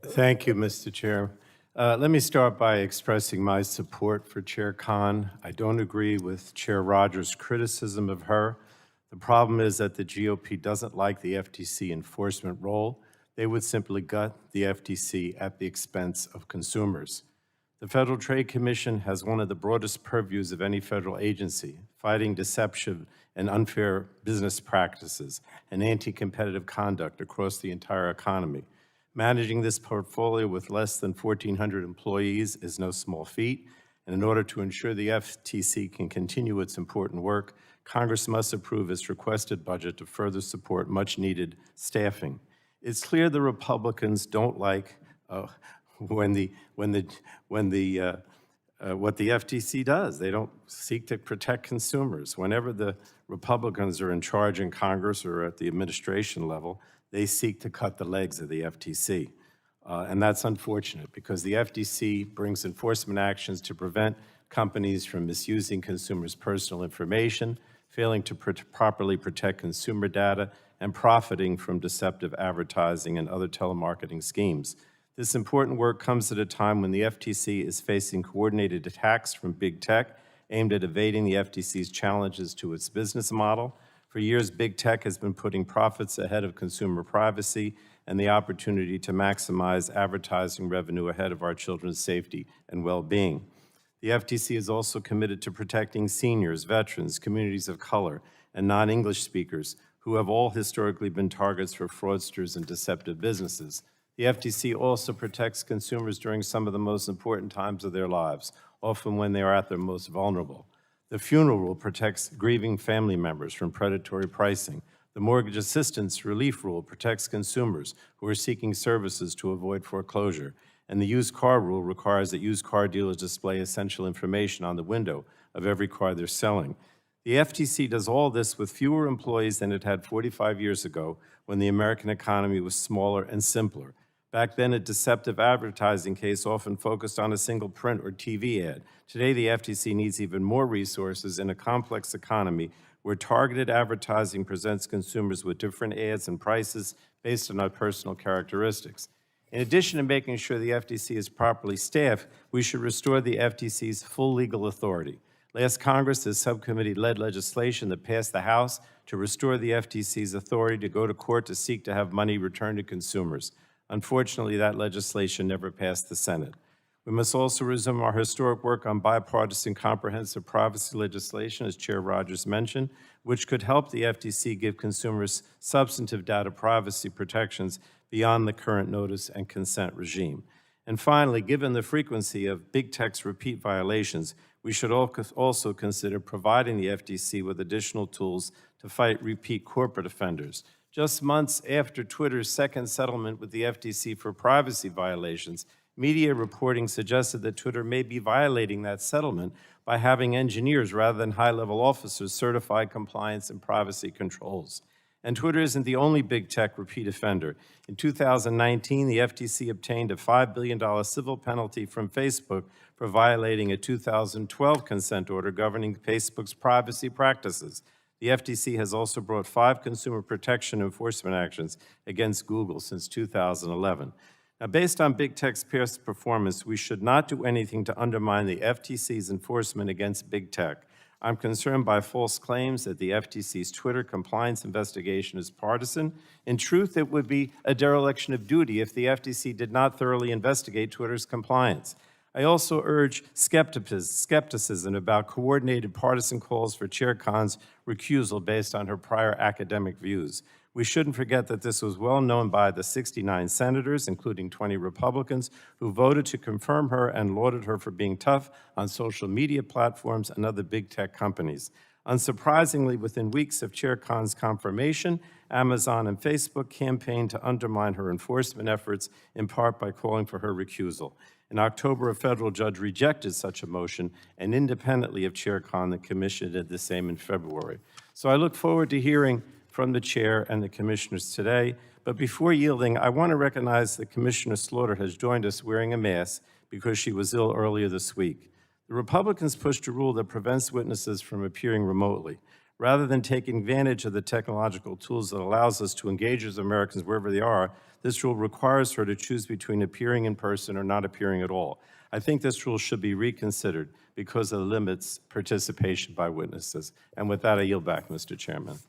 Thank you, Mr. Chair. Let me start by expressing my support for Chair Khan. I don't agree with Chair Rogers' criticism of her. The problem is that the GOP doesn't like the FTC enforcement role. They would simply gut the FTC at the expense of consumers. The Federal Trade Commission has one of the broadest purviews of any federal agency, fighting deception and unfair business practices and anti-competitive conduct across the entire economy. Managing this portfolio with less than 1,400 employees is no small feat, and in order to ensure the FTC can continue its important work, Congress must approve its requested budget to further support much-needed staffing. It's clear the Republicans don't like what the FTC does. They don't seek to protect consumers. Whenever the Republicans are in charge in Congress or at the administration level, they seek to cut the legs of the FTC. And that's unfortunate because the FTC brings enforcement actions to prevent companies from misusing consumers' personal information, failing to properly protect consumer data, and profiting from deceptive advertising and other telemarketing schemes. This important work comes at a time when the FTC is facing coordinated attacks from big tech aimed at evading the FTC's challenges to its business model. For years, big tech has been putting profits ahead of consumer privacy and the opportunity to maximize advertising revenue ahead of our children's safety and well-being. The FTC is also committed to protecting seniors, veterans, communities of color, and non-English speakers who have all historically been targets for fraudsters and deceptive businesses. The FTC also protects consumers during some of the most important times of their lives, often when they are at their most vulnerable. The funeral rule protects grieving family members from predatory pricing. The mortgage assistance relief rule protects consumers who are seeking services to avoid foreclosure. And the used car rule requires that used car dealers display essential information on the window of every car they're selling. The FTC does all this with fewer employees than it had 45 years ago when the American economy was smaller and simpler. Back then, a deceptive advertising case often focused on a single print or TV ad. Today, the FTC needs even more resources in a complex economy where targeted advertising presents consumers with different ads and prices based on our personal characteristics. In addition to making sure the FTC is properly staffed, we should restore the FTC's full legal authority. Last Congress, the subcommittee led legislation that passed the House to restore the FTC's authority to go to court to seek to have money returned to consumers. Unfortunately, that legislation never passed the Senate. We must also resume our historic work on bipartisan comprehensive privacy legislation, as Chair Rogers mentioned, which could help the FTC give consumers substantive data privacy protections beyond the current notice and consent regime. And finally, given the frequency of big tech's repeat violations, we should also consider providing the FTC with additional tools to fight repeat corporate offenders. Just months after Twitter's second settlement with the FTC for privacy violations, media reporting suggested that Twitter may be violating that settlement by having engineers rather than high-level officers certify compliance and privacy controls. And Twitter isn't the only big tech repeat offender. In 2019, the FTC obtained a $5 billion civil penalty from Facebook for violating a 2012 consent order governing Facebook's privacy practices. The FTC has also brought 5 consumer protection enforcement actions against Google since 2011. Now, based on big tech's past performance, we should not do anything to undermine the FTC's enforcement against big tech. I'm concerned by false claims that the FTC's Twitter compliance investigation is partisan. In truth, it would be a dereliction of duty if the FTC did not thoroughly investigate Twitter's compliance. I also urge skepticism about coordinated partisan calls for Chair Khan's recusal based on her prior academic views. We shouldn't forget that this was well known by the 69 senators, including 20 Republicans, who voted to confirm her and lauded her for being tough on social media platforms and other big tech companies. Unsurprisingly, within weeks of Chair Khan's confirmation, Amazon and Facebook campaigned to undermine her enforcement efforts, in part by calling for her recusal. In October, a federal judge rejected such a motion, and independently of Chair Khan, the commission did the same in February. So I look forward to hearing from the chair and the commissioners today. But before yielding, I want to recognize that Commissioner Slaughter has joined us wearing a mask because she was ill earlier this week. The Republicans pushed a rule that prevents witnesses from appearing remotely. Rather than taking advantage of the technological tools that allows us to engage as Americans wherever they are, this rule requires her to choose between appearing in person or not appearing at all. I think this rule should be reconsidered because it limits participation by witnesses. And with that, I yield back, Mr. Chairman.